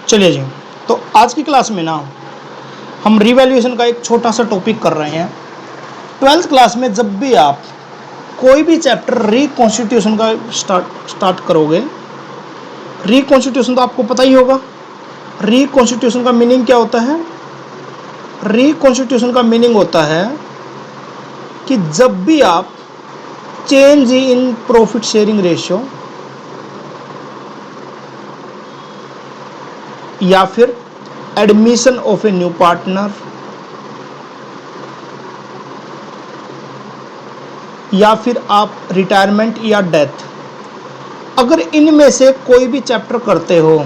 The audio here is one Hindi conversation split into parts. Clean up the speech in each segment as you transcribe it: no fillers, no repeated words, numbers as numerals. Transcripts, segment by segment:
चलिए जी, तो आज की क्लास में ना हम रिवैल्यूएशन का एक छोटा सा टॉपिक कर रहे हैं। 12th क्लास में जब भी आप कोई भी चैप्टर रिकॉन्स्टिट्यूशन का स्टार्ट करोगे, रिकॉन्स्टिट्यूशन तो आपको पता ही होगा। रिकॉन्स्टिट्यूशन का मीनिंग क्या होता है? रिकॉन्स्टिट्यूशन का मीनिंग होता है कि जब भी आप change in profit sharing ratio या फिर admission of a new partner या फिर आप रिटायरमेंट या डेथ, अगर इनमें से कोई भी चैप्टर करते हो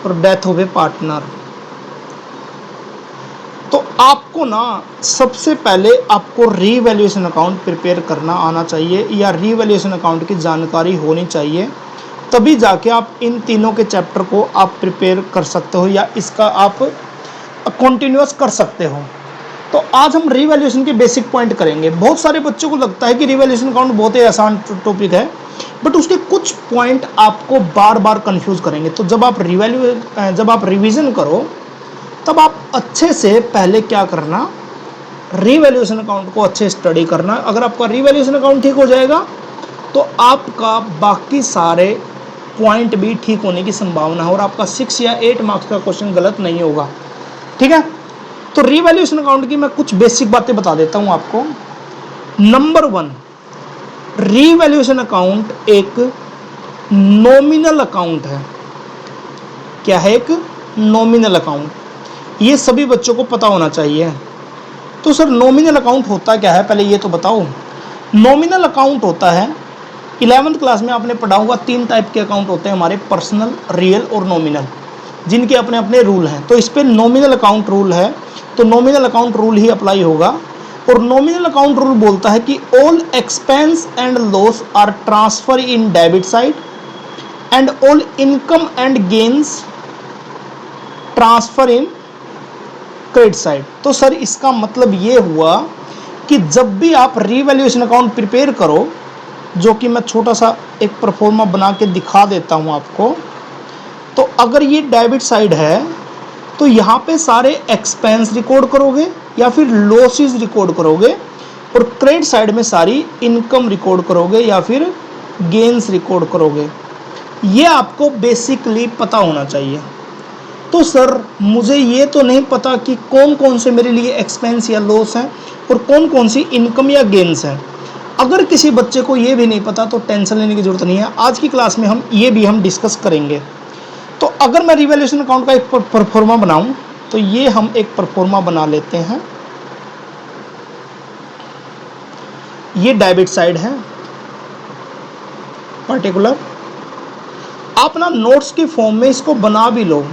और डेथ ऑफ ए पार्टनर, तो आपको ना सबसे पहले आपको रीवैल्यूएशन अकाउंट प्रिपेयर करना आना चाहिए या रीवैल्यूएशन अकाउंट की जानकारी होनी चाहिए। तभी जाके आप इन तीनों के चैप्टर को आप प्रिपेयर कर सकते हो या इसका आप कंटिन्यूअस कर सकते हो। तो आज हम रीवैल्यूएशन के बेसिक पॉइंट करेंगे। बहुत सारे बच्चों को लगता है कि रीवैल्यूएशन अकाउंट बहुत ही आसान टॉपिक है, बट उसके कुछ पॉइंट आपको बार बार कंफ्यूज करेंगे। तो जब आप रिवीजन करो तब आप अच्छे से पहले क्या करना, रीवैल्यूएशन अकाउंट को अच्छे स्टडी करना। अगर आपका रीवैल्यूएशन अकाउंट ठीक हो जाएगा तो आपका बाकी सारे पॉइंट भी ठीक होने की संभावना है और आपका 6 या 8 मार्क्स का क्वेश्चन गलत नहीं होगा। ठीक है, तो रीवैल्यूएशन अकाउंट की मैं कुछ बेसिक बातें बता देता हूं आपको। नंबर 1, रीवैल्यूएशन अकाउंट एक नॉमिनल अकाउंट है। क्या है? एक नॉमिनल अकाउंट। ये सभी बच्चों को पता होना चाहिए। तो सर नॉमिनल अकाउंट होता क्या है, पहले ये तो बताओ। नॉमिनल अकाउंट होता है, 11th क्लास में आपने पढ़ा होगा, 3 टाइप के अकाउंट होते हैं हमारे, पर्सनल, रियल और नॉमिनल, जिनके अपने अपने रूल हैं। तो इस पर नॉमिनल अकाउंट रूल है, तो नॉमिनल अकाउंट रूल ही अप्लाई होगा। और नॉमिनल अकाउंट रूल बोलता है कि all expense and loss are transfer in debit side and all income and gains transfer in credit side. तो सर इसका मतलब ये हुआ कि जब भी आप रीवैल्यूएशन अकाउंट प्रिपेयर करो, जो कि मैं छोटा सा एक परफॉर्मा बना के दिखा देता हूं आपको। तो अगर ये डेबिट साइड है तो यहाँ पे सारे एक्सपेंस रिकॉर्ड करोगे या फिर लॉसेस रिकॉर्ड करोगे, और क्रेडिट साइड में सारी इनकम रिकॉर्ड करोगे या फिर गेन्स रिकॉर्ड करोगे। ये आपको बेसिकली पता होना चाहिए। तो सर मुझे ये तो नहीं पता कि कौन कौन से मेरे लिए एक्सपेंस या लॉस हैं और कौन कौन सी इनकम या गेन्स हैं। अगर किसी बच्चे को ये भी नहीं पता तो टेंशन लेने की जरूरत नहीं है। आज की क्लास में हम डिस्कस करेंगे। तो अगर मैं रिवैल्यूएशन अकाउंट का एक परफॉर्मा बनाऊं, तो ये हम एक परफॉर्मा बना लेते हैं। ये डेबिट साइड है पर्टिकुलर। आप ना नोट्स की फॉर्म में इसको बना भी लो,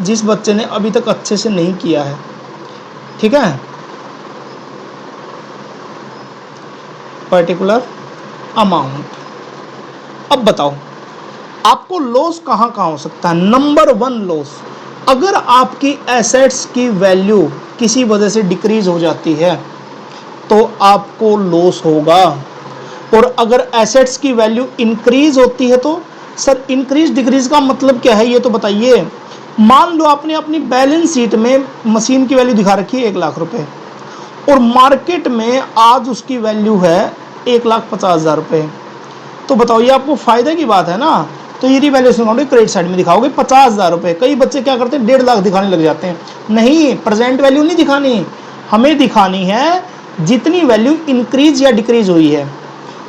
जिस बच्चे ने अभी तक अच्छे से नहीं किया है। ठीक है, पर्टिकुलर अमाउंट। अब बताओ आपको लॉस कहाँ कहाँ हो सकता है। नंबर 1 लॉस, अगर आपकी एसेट्स की वैल्यू किसी वजह से डिक्रीज हो जाती है तो आपको लॉस होगा। और अगर एसेट्स की वैल्यू इंक्रीज होती है तो सर इंक्रीज डिक्रीज का मतलब क्या है ये तो बताइए। मान लो आपने अपनी बैलेंस शीट में मशीन की वैल्यू दिखा रखी है 1 लाख रुपए और मार्केट में आज उसकी वैल्यू है 1,50,000 रुपये, तो बताओ ये आपको फायदे की बात है ना। तो ये रिवैल्यूएशन अकाउंट क्रेडिट साइड में दिखाओगे 50,000 रुपये। कई बच्चे क्या करते हैं 1.5 लाख दिखाने लग जाते हैं। नहीं, प्रेजेंट वैल्यू नहीं दिखानी, हमें दिखानी है जितनी वैल्यू इंक्रीज या डिक्रीज हुई है।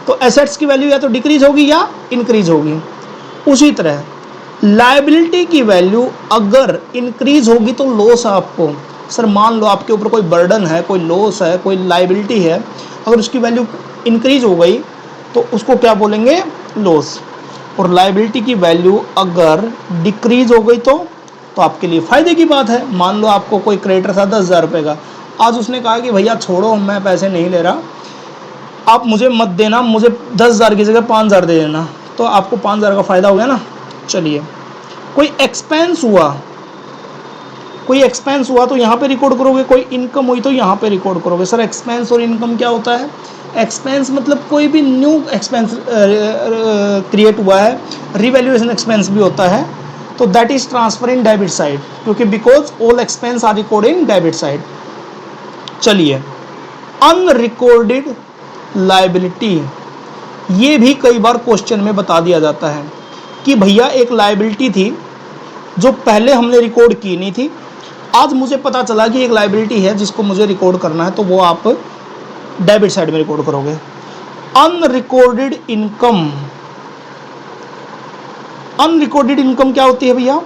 तो एसेट्स की वैल्यू या तो डिक्रीज होगी या इंक्रीज होगी। उसी तरह लायबिलिटी की वैल्यू अगर इंक्रीज होगी तो लॉस है आपको। सर मान लो आपके ऊपर कोई बर्डन है, कोई लॉस है, कोई लायबिलिटी है, अगर उसकी वैल्यू इंक्रीज हो गई तो उसको क्या बोलेंगे? लॉस। और लायबिलिटी की वैल्यू अगर डिक्रीज हो गई तो आपके लिए फायदे की बात है। मान लो आपको कोई क्रेडिटर था 10,000 रुपये का, आज उसने कहा कि भैया छोड़ो मैं पैसे नहीं ले रहा, आप मुझे मत देना, मुझे 10,000 की जगह 5,000 दे देना, तो आपको 5,000 का फायदा हो गया ना। चलिए, कोई एक्सपेंस हुआ तो यहाँ पे रिकॉर्ड करोगे, कोई इनकम हुई तो यहाँ पे रिकॉर्ड करोगे। सर एक्सपेंस और इनकम क्या होता है? एक्सपेंस मतलब कोई भी न्यू एक्सपेंस क्रिएट हुआ है, रिवैल्यूएशन एक्सपेंस भी होता है। तो that is transfer in debit side, क्योंकि because all expense are recorded in debit side. चलिए, अनरिकॉर्डेड लायबिलिटी, ये भी कई बार क्वेश्चन में बता दिया जाता है कि भैया एक लायबिलिटी थी जो पहले हमने रिकॉर्ड की नहीं थी, आज मुझे पता चला कि एक लायबिलिटी है जिसको मुझे रिकॉर्ड करना है, तो वो आप डेबिट साइड में रिकॉर्ड करोगे। अनरिकॉर्डेड इनकम, अनरिकॉर्डेड इनकम क्या होती है भैया?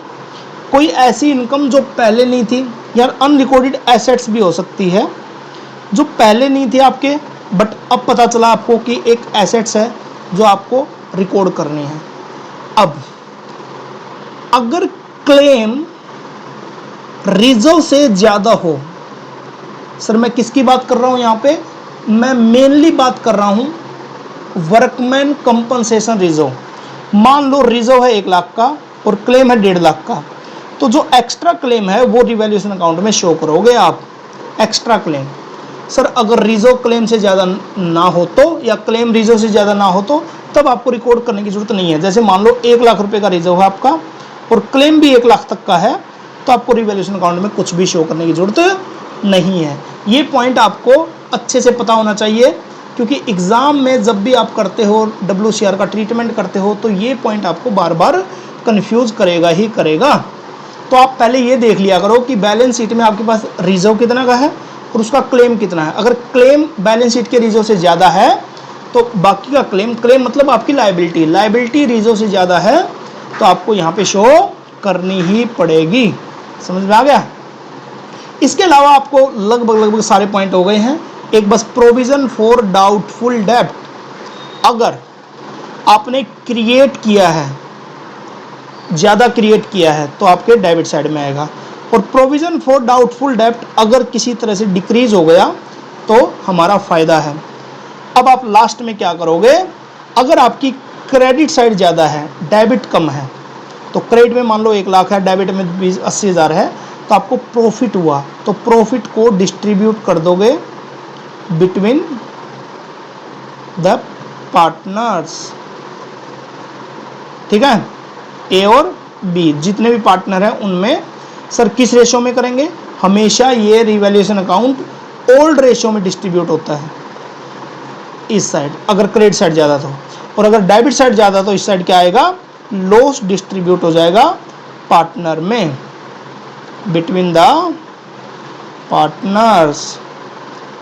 कोई ऐसी इनकम जो पहले नहीं थी, यार अनरिकॉर्डेड एसेट्स भी हो सकती है जो पहले नहीं थी आपके, बट अब पता चला आपको कि एक एसेट्स है जो आपको रिकॉर्ड करनी है। अब अगर क्लेम रिजर्व से ज्यादा हो, सर मैं किसकी बात कर रहा हूं यहां पे? मैं मेनली बात कर रहा हूं वर्कमैन कंपनसेशन रिजर्व। मान लो रिजर्व है 1 लाख का और क्लेम है 1.5 लाख का, तो जो एक्स्ट्रा क्लेम है वो रिवैल्यूएशन अकाउंट में शो करोगे आप, एक्स्ट्रा क्लेम। सर अगर रिजर्व क्लेम से ज़्यादा ना हो तो, या क्लेम रिजर्व से ज़्यादा ना हो तो तब आपको रिकॉर्ड करने की जरूरत नहीं है। जैसे मान लो 1 लाख रुपए का रिजर्व है आपका और क्लेम भी 1 लाख तक का है, तो आपको रिवैल्यूएशन अकाउंट में कुछ भी शो करने की जरूरत नहीं है। ये पॉइंट आपको अच्छे से पता होना चाहिए, क्योंकि एग्जाम में जब भी आप करते हो WCR का ट्रीटमेंट करते हो तो ये पॉइंट आपको बार बार कंफ्यूज करेगा ही करेगा। तो आप पहले ये देख लिया करो कि बैलेंस शीट में आपके पास रिजर्व कितना का है और उसका क्लेम कितना है। अगर क्लेम बैलेंस शीट के रिजर्व से ज़्यादा है तो बाकी का क्लेम, क्लेम मतलब आपकी लायबिलिटी, लायबिलिटी रिजर्व से ज़्यादा है तो आपको यहाँ पे शो करनी ही पड़ेगी। समझ में आ गया? इसके अलावा आपको लगभग सारे पॉइंट हो गए हैं। एक बस प्रोविजन फॉर डाउटफुल डेब्ट, अगर आपने क्रिएट किया है, ज़्यादा क्रिएट किया है तो आपके डेबिट साइड में आएगा, और प्रोविजन फॉर डाउटफुल डेब्ट अगर किसी तरह से डिक्रीज हो गया तो हमारा फायदा है। अब आप लास्ट में क्या करोगे? अगर आपकी क्रेडिट साइड ज़्यादा है, डेबिट कम है, तो क्रेडिट में मान लो 1 लाख है, डेबिट में 80,000 है, तो आपको प्रॉफिट हुआ तो प्रॉफिट को डिस्ट्रीब्यूट कर दोगे बिटवीन द पार्टनर्स। ठीक है, ए और बी जितने भी पार्टनर हैं उनमें। सर किस रेशो में करेंगे? हमेशा ये रिवैल्यूएशन अकाउंट ओल्ड रेशो में डिस्ट्रीब्यूट होता है इस साइड, अगर क्रेडिट साइड ज़्यादा तो, और अगर डेबिट साइड ज़्यादा तो इस साइड क्या आएगा? लॉस डिस्ट्रीब्यूट हो जाएगा पार्टनर में, बिटवीन द पार्टनर्स।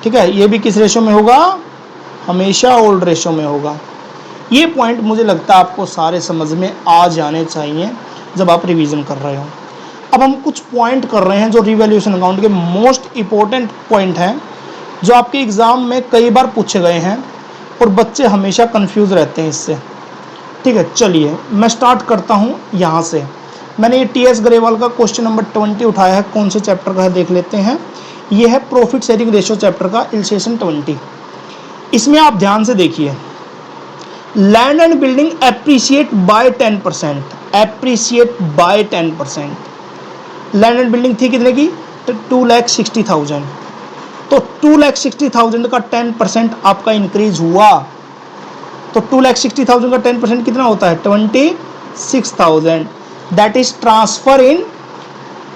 ठीक है, ये भी किस रेशो में होगा? हमेशा ओल्ड रेशो में होगा। ये पॉइंट मुझे लगता है आपको सारे समझ में आ जाने चाहिए जब आप रिवीजन कर रहे हो। अब हम कुछ पॉइंट कर रहे हैं जो रिवैल्यूएशन अकाउंट के मोस्ट इंपॉर्टेंट पॉइंट हैं, जो आपके एग्जाम में कई बार पूछे गए हैं और बच्चे हमेशा कंफ्यूज रहते हैं इससे। ठीक है, चलिए मैं स्टार्ट करता हूँ यहाँ से। मैंने ये TS ग्रेवाल का क्वेश्चन नंबर 20 उठाया है, कौन से चैप्टर का है देख लेते हैं। ये है प्रॉफिट शेयरिंग रेशियो चैप्टर का इलस्ट्रेशन 20। इसमें आप ध्यान से देखिए, land and building appreciate by 10%, appreciate by 10%। Land and building थी कितने की? 2,60,000, तो 2,60,000 का 10% आपका इंक्रीज हुआ, तो 2,60,000 का 10% कितना होता है? 26,000। That is transfer in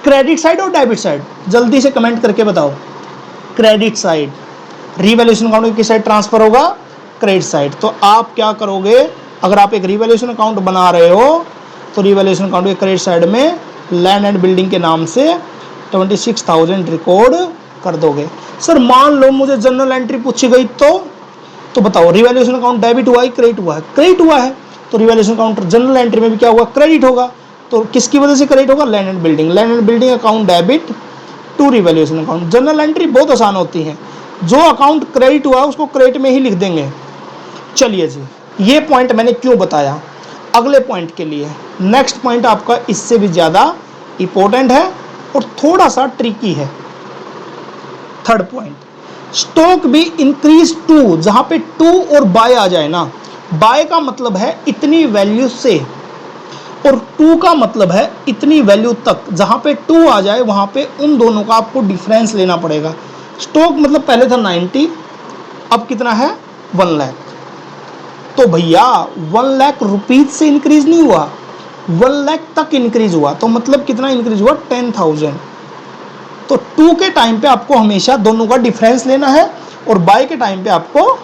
credit side और डेबिट साइड? जल्दी से कमेंट करके बताओ। Credit side. रिवैल्यूएशन अकाउंट किस साइड ट्रांसफर होगा? Credit side. तो आप क्या करोगे? अगर आप एक रिवैल्यूएशन अकाउंट बना रहे हो तो रिवैल्यूएशन अकाउंट के क्रेडिट साइड में लैंड एंड बिल्डिंग के नाम से 26,000 रिकॉर्ड कर दोगे। सर मान लो मुझे जनरल एंट्री पूछी गई तो बताओ रिवैल्यूएशन अकाउंट डेबिट हुआ है क्रेडिट हुआ है? क्रेडिट हुआ है, तो रिवैल्यूएशन अकाउंट जनरल एंट्री में भी क्या होगा? क्रेडिट होगा। तो किसकी वजह से क्रेडिट होगा? Land and building. Land and building account debit to revaluation account. General entry बहुत आसान होती है, जो अकाउंट क्रेडिट हुआ है उसको क्रेडिट में ही लिख देंगे। चलिए जी, ये पॉइंट मैंने क्यों बताया? अगले पॉइंट के लिए। नेक्स्ट पॉइंट आपका इससे भी ज्यादा इंपॉर्टेंट है और थोड़ा सा ट्रिकी है। थर्ड पॉइंट, स्टॉक भी इंक्रीज टू, जहां पे टू और बाय आ जाए ना, बाय का मतलब है इतनी वैल्यू से और टू का मतलब है इतनी वैल्यू तक। जहां पे टू आ जाए वहां पे उन दोनों का आपको डिफरेंस लेना पड़ेगा। स्टॉक मतलब पहले था 90, अब कितना है? 1 लाख। तो भैया 1 लाख रुपीज से इंक्रीज नहीं हुआ, 1 लाख तक इंक्रीज हुआ, तो मतलब कितना इंक्रीज हुआ 10,000। तो टू के टाइम पे आपको हमेशा दोनों का डिफरेंस लेना है और बाय के टाइम पे आपको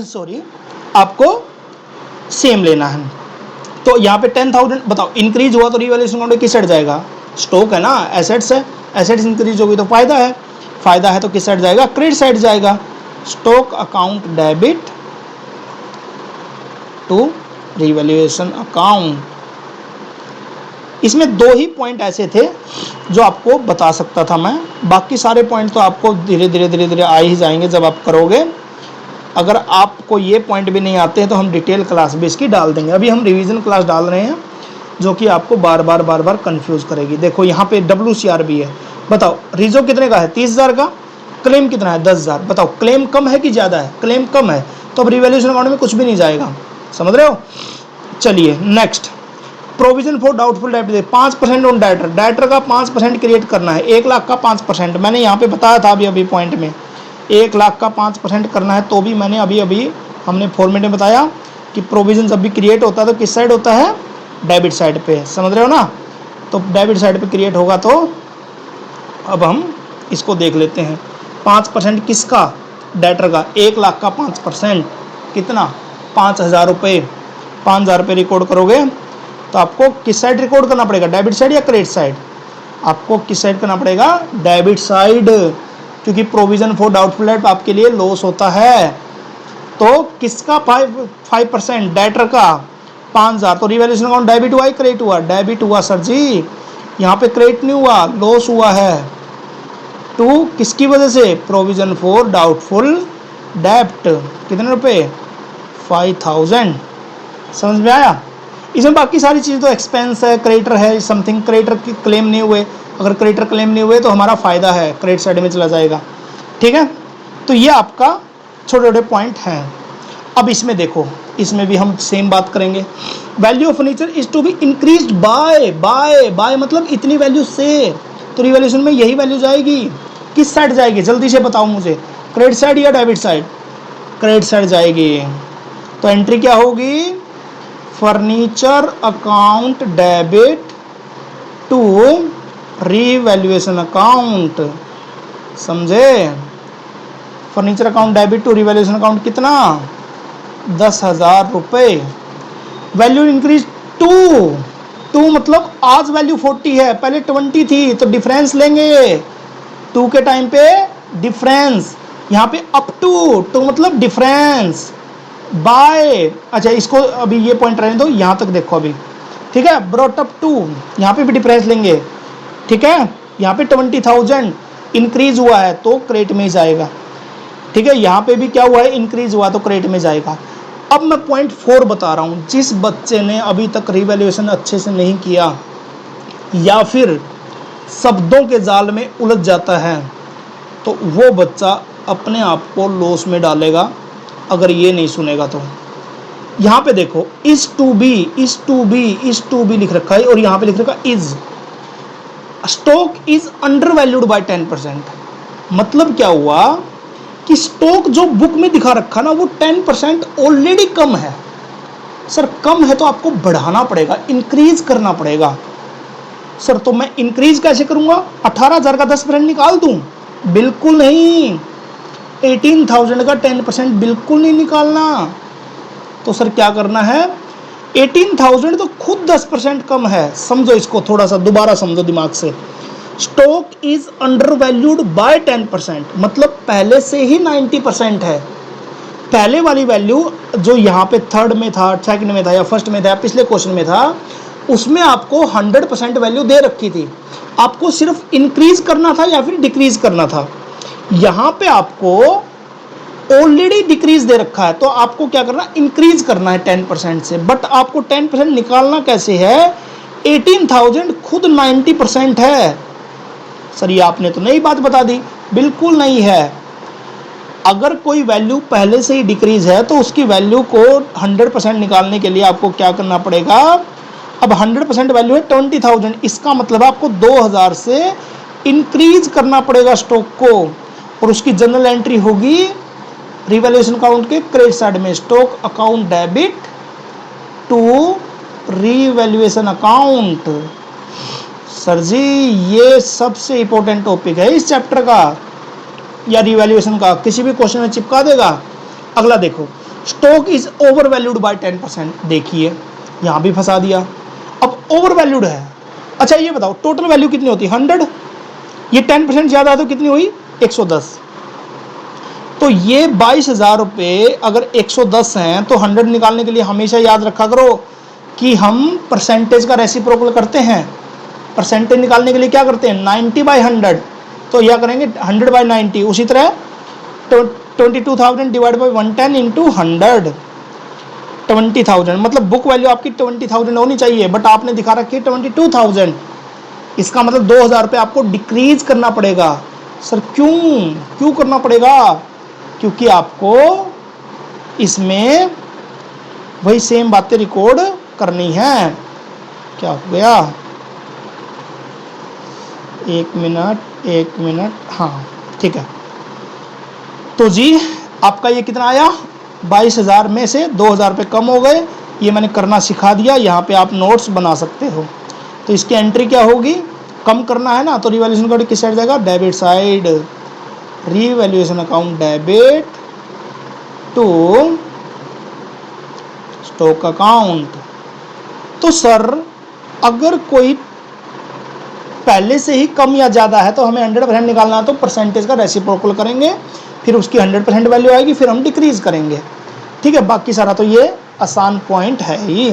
सॉरी आपको सेम लेना है। तो यहाँ पे 10,000 बताओ इंक्रीज हुआ तो रिवैल्यूएशन अकाउंट किस साइड जाएगा? स्टॉक है ना, एसेट्स है, एसेट्स इंक्रीज होगी तो फायदा है, फायदा है तो किस साइड जाएगा? क्रेडिट साइड जाएगा। Stock account debit to revaluation account. इसमें 2 ही पॉइंट ऐसे थे जो आपको बता सकता था मैं, बाकी सारे पॉइंट तो आपको धीरे धीरे आ ही जाएंगे जब आप करोगे। अगर आपको ये पॉइंट भी नहीं आते हैं तो हम डिटेल क्लास भी इसकी डाल देंगे। अभी हम रिवीजन क्लास डाल रहे हैं जो कि आपको बार बार कंफ्यूज करेगी। देखो यहाँ पे WCR भी है, बताओ रिजो कितने का है? 30,000 का। क्लेम कितना है? 10,000। बताओ क्लेम कम है कि ज़्यादा है? क्लेम कम है, तो अब रिवैल्यूएशन अकाउंट में कुछ भी नहीं जाएगा, समझ रहे हो? चलिए next, provision for doubtful date 5% on dieter. Dieter का 5% क्रिएट करना है, 1 लाख का 5%। मैंने यहाँ पे बताया था अभी पॉइंट में 1 लाख का 5% करना है, तो भी मैंने अभी हमने फॉर्मेट में बताया कि प्रोविजन जब भी क्रिएट होता है तो किस साइड होता है? डेबिट साइड पे, समझ रहे हो ना? तो डेबिट साइड पे क्रिएट होगा। तो अब हम इसको देख लेते हैं। 5% किसका? डेटर का। 1 लाख का 5% कितना? 5,000 रुपये। 5,000 रुपये रिकॉर्ड करोगे तो आपको किस साइड रिकॉर्ड करना पड़ेगा? डेबिट साइड या क्रेडिट साइड? आपको किस साइड करना पड़ेगा? डेबिट साइड, क्योंकि प्रोविजन फॉर डाउटफुल डेट आपके लिए लॉस होता है। तो किसका 5%? डेटर का 5,000। तो रिवैल्यूएशन अकाउंट डेबिट हुआ, क्रेडिट हुआ? डेबिट हुआ सर जी, यहाँ पे क्रेडिट नहीं हुआ, लॉस हुआ है। टू किसकी वजह से? प्रोविजन फॉर डाउटफुल डेब्ट। कितने रुपए? 5,000। समझ में आया? इसमें बाकी सारी चीज़ तो एक्सपेंस है, क्रेडिटर है, समथिंग क्रेडिटर की क्लेम नहीं हुए। अगर क्रेडिटर क्लेम नहीं हुए तो हमारा फ़ायदा है, क्रेडिट साइड में चला जाएगा। ठीक है, तो ये आपका छोटे छोटे पॉइंट हैं। अब इसमें देखो, इसमें भी हम सेम बात करेंगे। Value of furniture is to be increase by मतलब इतनी वैल्यू से, तो रिवैल्यूएशन में यही वैल्यू जाएगी। किस साइड जाएगी? जल्दी से बताओ मुझे, क्रेडिट साइड या डेबिट साइड? क्रेडिट साइड जाएगी। तो एंट्री क्या होगी? Furniture account debit to revaluation account. समझे? Furniture account debit to revaluation account कितना? 10,000 रुपये। वैल्यू इंक्रीज टू मतलब आज वैल्यू 40 है, पहले 20 थी, तो डिफरेंस लेंगे 2 के टाइम पे डिफरेंस। यहाँ पे अप टू मतलब डिफरेंस बाय। अच्छा इसको अभी ये पॉइंट रहने दो, यहाँ तक देखो अभी, ठीक है? ब्रॉट अप टू, यहाँ पे भी डिफरेंस लेंगे, ठीक है? यहाँ पे 20,000 इंक्रीज हुआ है तो क्रेडिट में जाएगा, ठीक है? यहाँ पे भी क्या हुआ है? इंक्रीज हुआ तो क्रेडिट में जाएगा। अब मैं पॉइंट 4 बता रहा हूँ। जिस बच्चे ने अभी तक रिवैल्यूएशन अच्छे से नहीं किया या फिर शब्दों के जाल में उलझ जाता है तो वो बच्चा अपने आप को लॉस में डालेगा अगर ये नहीं सुनेगा। तो यहाँ पे देखो, इज टू बी लिख रखा है और यहाँ पे लिख रखा है is. Stock is under valued bye 10%। मतलब क्या हुआ कि स्टॉक जो बुक में दिखा रखा ना वो 10% ऑलरेडी कम है। सर कम है तो आपको बढ़ाना पड़ेगा, इंक्रीज करना पड़ेगा। सर तो मैं इंक्रीज कैसे करूंगा? 18,000 का 10% निकाल दूं? बिल्कुल नहीं। 18,000 का 10% बिल्कुल नहीं निकालना। तो सर क्या करना है? 18,000 तो खुद 10% कम है। समझो इसको, थोड़ा सा दोबारा समझो दिमाग से। Stock is under valued bye 10%, मतलब पहले से ही 90% है। पहले वाली वैल्यू जो यहाँ पे थर्ड में था, सेकंड में था या फर्स्ट में था, पिछले क्वेश्चन में था, उसमें आपको 100% वैल्यू दे रखी थी। आपको सिर्फ इंक्रीज करना था या फिर डिक्रीज करना था। यहाँ पे आपको ऑलरेडी डिक्रीज दे रखा है तो आपको क्या करना? इंक्रीज करना है 10% से। बट आपको 10% निकालना कैसे है? 18,000 खुद 90% है। सर ये आपने तो नई बात बता दी। बिल्कुल नहीं है। अगर कोई वैल्यू पहले से ही डिक्रीज है तो उसकी वैल्यू को 100% निकालने के लिए आपको क्या करना पड़ेगा? अब 100% वैल्यू है 20,000, इसका मतलब आपको 2,000 से इंक्रीज करना पड़ेगा स्टॉक को, और उसकी जनरल एंट्री होगी रिवैल्यूएशन अकाउंट के क्रेडिट साइड में। Stock account debit to revaluation account. Sir ji ये सबसे इंपॉर्टेंट टॉपिक है इस चैप्टर का या रीवैल्यूएशन का, किसी भी क्वेश्चन में चिपका देगा। अगला देखो, stock is over valued bye 10%। देखिए यहां भी फंसा दिया। अब ओवर वैल्यूड है, अच्छा ये बताओ टोटल वैल्यू कितनी होती है 100, ये 10% ज्यादा है तो कितनी हुई 110। तो ये 22,000 रुपये अगर 110 हैं तो 100 निकालने के लिए हमेशा याद रखा करो कि हम परसेंटेज का रेसिप्रोकल करते हैं। परसेंटेज निकालने के लिए क्या करते हैं 90/100, तो यह करेंगे 100/90। उसी तरह 22,000 डिवाइड बाई 110 इंटू 100, 20,000। मतलब बुक वैल्यू आपकी 20,000 होनी चाहिए, बट आपने दिखा रखी है 22,000। इसका मतलब 2,000 रुपये आपको डिक्रीज करना पड़ेगा। सर क्यों करना पड़ेगा? क्योंकि आपको इसमें वही सेम बातें रिकॉर्ड करनी है। क्या हो गया, एक मिनट, हाँ ठीक है। तो जी आपका ये कितना आया, 22,000 में से 2,000 रुपये कम हो गए। ये मैंने करना सिखा दिया, यहाँ पे आप नोट्स बना सकते हो। तो इसकी एंट्री क्या होगी, कम करना है ना, तो रिवैल्यूएशन अकाउंट किस साइड जाएगा, debit side. Revaluation account debit to stock account. तो सर अगर कोई पहले से ही कम या ज़्यादा है तो हमें 100% निकालना है, तो परसेंटेज का रेसिप्रोकल करेंगे, फिर उसकी 100% वैल्यू आएगी, फिर हम डिक्रीज करेंगे। ठीक है, बाकी सारा तो ये आसान पॉइंट है ही।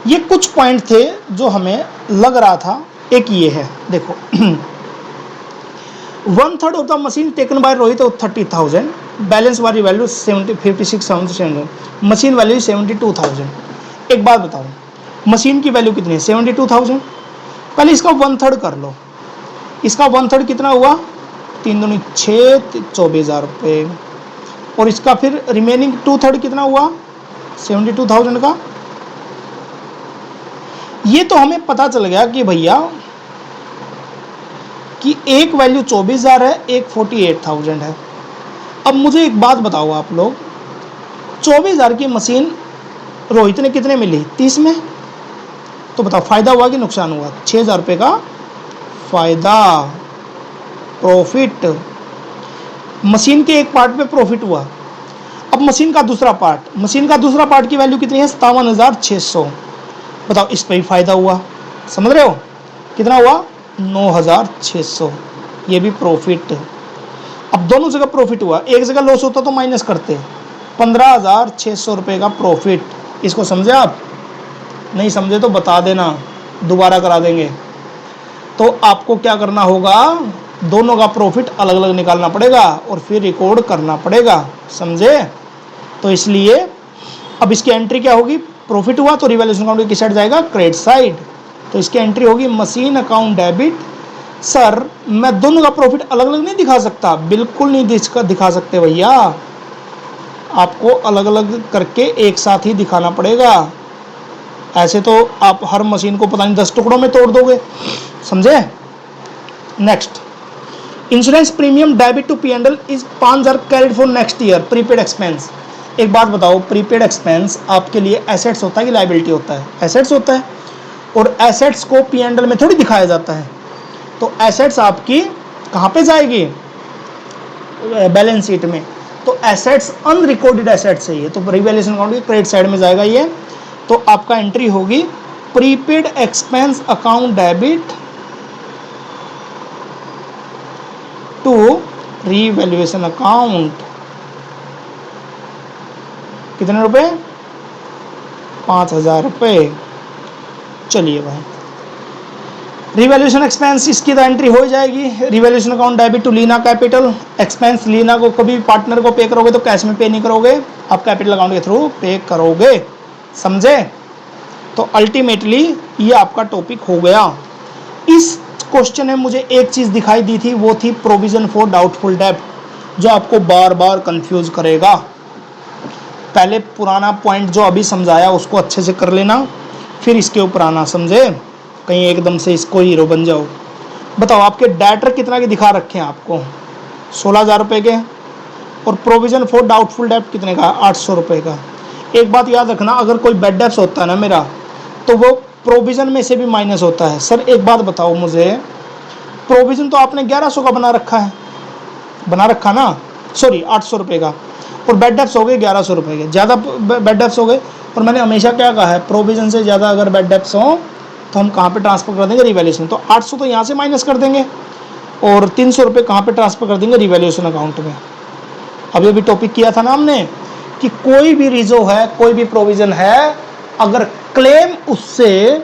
ये कुछ पॉइंट थे जो हमें लग रहा था। एक ये है देखो 1/3 of the machine taken by Rohit of 30,000, balance वाली वैल्यू 56,700, मशीन वैल्यू 72,000। एक बात बताओ, मशीन की वैल्यू कितनी है 72,000। पहले इसका 1/3 कर लो, इसका 1/3 कितना हुआ 3 दूनी 6, 24,000 रुपये। और इसका फिर रिमेनिंग 2/3 कितना हुआ 72,000 का। ये तो हमें पता चल गया कि भैया कि एक वैल्यू 24,000 है, एक 48,000 है। अब मुझे एक बात बताओ आप लोग, 24,000 की मशीन रोहित ने कितने में ली 30 में, तो बताओ फायदा हुआ कि नुकसान हुआ, 6,000 रुपये का फायदा, प्रॉफिट। मशीन के एक पार्ट पे प्रॉफिट हुआ। अब मशीन का दूसरा पार्ट की वैल्यू कितनी है 57,600। बताओ इस पर भी फायदा हुआ, समझ रहे हो कितना हुआ 9,600, ये भी प्रॉफिट। अब दोनों जगह प्रॉफिट हुआ, एक जगह लॉस होता तो माइनस करते, 15,600 रुपये का प्रॉफिट। इसको समझे आप, नहीं समझे तो बता देना, दोबारा करा देंगे। तो आपको क्या करना होगा, दोनों का प्रॉफिट अलग अलग निकालना पड़ेगा और फिर रिकॉर्ड करना पड़ेगा, समझे। तो इसलिए अब इसकी एंट्री क्या होगी, प्रॉफिट हुआ तो रिवैल्यूएशन अकाउंट किस साइड जाएगा, क्रेडिट साइड। तो इसकी एंट्री होगी मशीन अकाउंट डेबिट। सर मैं दोनों का प्रॉफिट अलग अलग नहीं दिखा सकता, बिल्कुल नहीं दिखा सकते भैया, आपको अलग अलग करके एक साथ ही दिखाना पड़ेगा। ऐसे तो आप हर मशीन को पता नहीं 10 टुकड़ों में तोड़ दोगे, समझे। Next, insurance premium debit to P&L is 5,000 carried for next year, prepaid expense. एक बात बताओ, प्रीपेड एक्सपेंस आपके लिए एसेट्स होता है कि लायबिलिटी होता है, एसेट्स होता है। और एसेट्स को P&L में थोड़ी दिखाया जाता है। तो एसेट्स आपकी कहाँ पे जाएगी, बैलेंस शीट में। तो एसेट्स अनरिकॉर्डेड एसेट्स है ये, तो रिवैल्यूएशन अकाउंट की क्रेडिट साइड में जाएगा ये। तो आपका एंट्री होगी prepaid expense account debit to revaluation account. कितने रुपए 5,000 रुपये। चलिए भाई, रिवैल्यूएशन एक्सपेंस इसकी तो एंट्री हो जाएगी। Revaluation account debit to Leena capital expense. Leena को कभी पार्टनर को पे करोगे तो कैश में पे नहीं करोगे, आप कैपिटल अकाउंट के थ्रू पे करोगे, समझे। तो अल्टीमेटली ये आपका टॉपिक हो गया। इस क्वेश्चन में मुझे एक चीज दिखाई दी थी, वो थी प्रोविजन फॉर डाउटफुल डेब्ट, जो आपको बार बार कंफ्यूज करेगा। पहले पुराना पॉइंट जो अभी समझाया उसको अच्छे से कर लेना, फिर इसके ऊपर आना, समझे। कहीं एकदम से इसको हीरो बन जाओ। बताओ आपके डेटर कितना के दिखा रखे हैं आपको 16,000 रुपये के, और प्रोविजन फॉर डाउटफुल डेब्ट कितने का 800 रुपये का। एक बात याद रखना, अगर कोई बैड डेब्ट्स होता है ना मेरा, तो वो प्रोविज़न में से भी माइनस होता है। सर एक बात बताओ मुझे, प्रोविज़न तो आपने 1100 का बना रखा है, बना रखा ना, सॉरी 800 रुपये का, और बैड डेब्ट्स हो गए 1100 रुपये के, ज़्यादा बैड डेब्ट्स हो गए। और मैंने हमेशा क्या कहा है, प्रोविज़न से ज़्यादा अगर बैड डेब्ट्स हों तो हम कहाँ पे ट्रांसफ़र कर देंगे, रिवैल्यूएशन। तो 800 तो यहाँ से माइनस कर देंगे और 300 रुपये कहाँ पे ट्रांसफ़र कर देंगे, रिवैल्यूएशन अकाउंट में। अभी अभी टॉपिक किया था ना हमने कि कोई भी रिजो है, कोई भी प्रोविज़न है, अगर क्लेम उससे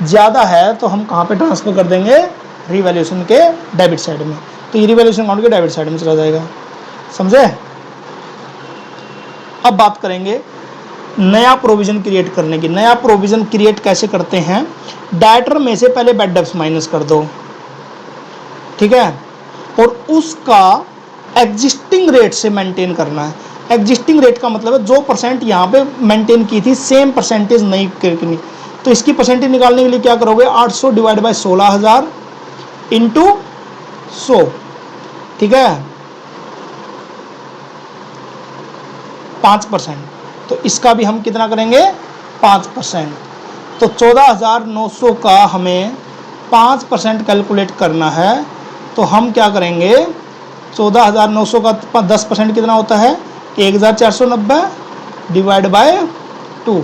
ज़्यादा है तो हम कहाँ पे ट्रांसफ़र कर देंगे, रिवैल्यूएशन के डेबिट साइड में। तो ये रिवैल्यूएशन अकाउंट के डेबिट साइड में चला जाएगा, समझे। अब बात करेंगे नया प्रोविज़न क्रिएट करने की। नया प्रोविज़न क्रिएट कैसे करते हैं, डायरेक्टर में से पहले बैड डेब्ट्स माइनस कर दो, ठीक है, और उसका एग्जिस्टिंग रेट से मेंटेन करना है। एग्जिस्टिंग रेट का मतलब है जो परसेंट यहाँ पे मेंटेन की थी सेम परसेंटेज नहीं करनी। तो इसकी परसेंटेज निकालने के लिए क्या करोगे, 800 डिवाइड बाई 16,000 इंटू 100, ठीक है, 5%। तो इसका भी हम कितना करेंगे, 5%। तो 14,900 का हमें 5% कैलकुलेट करना है। तो हम क्या करेंगे, 14,900 का 10% कितना होता है, 1,490 डिवाइड बाय 2,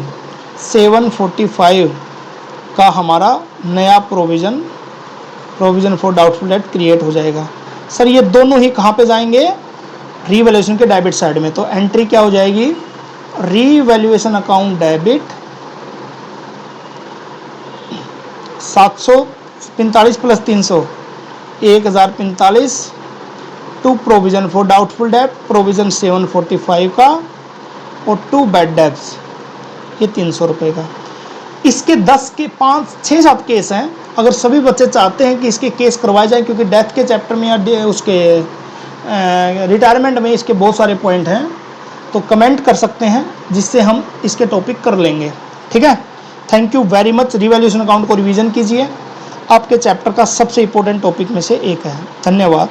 745 का हमारा नया provision for doubtful date create हो जाएगा। सर ये दोनों ही कहाँ पे जाएंगे, रीवैल्यूएशन के डेबिट साइड में। तो एंट्री क्या हो जाएगी, revaluation account debit 745 plus 300 1045 to provision for doubtful debt, provision 745 का, और 2 बैड डेब्ट्स ये 300 रुपये का। इसके 10 के 5 6 7 केस हैं। अगर सभी बच्चे चाहते हैं कि इसके केस करवाए जाए, क्योंकि डेथ के चैप्टर में या उसके रिटायरमेंट में इसके बहुत सारे पॉइंट हैं, तो कमेंट कर सकते हैं जिससे हम इसके टॉपिक कर लेंगे, ठीक है। Thank you very much. Revaluation account को रिवीजन कीजिए, आपके चैप्टर का सबसे इंपॉर्टेंट टॉपिक में से एक है। धन्यवाद।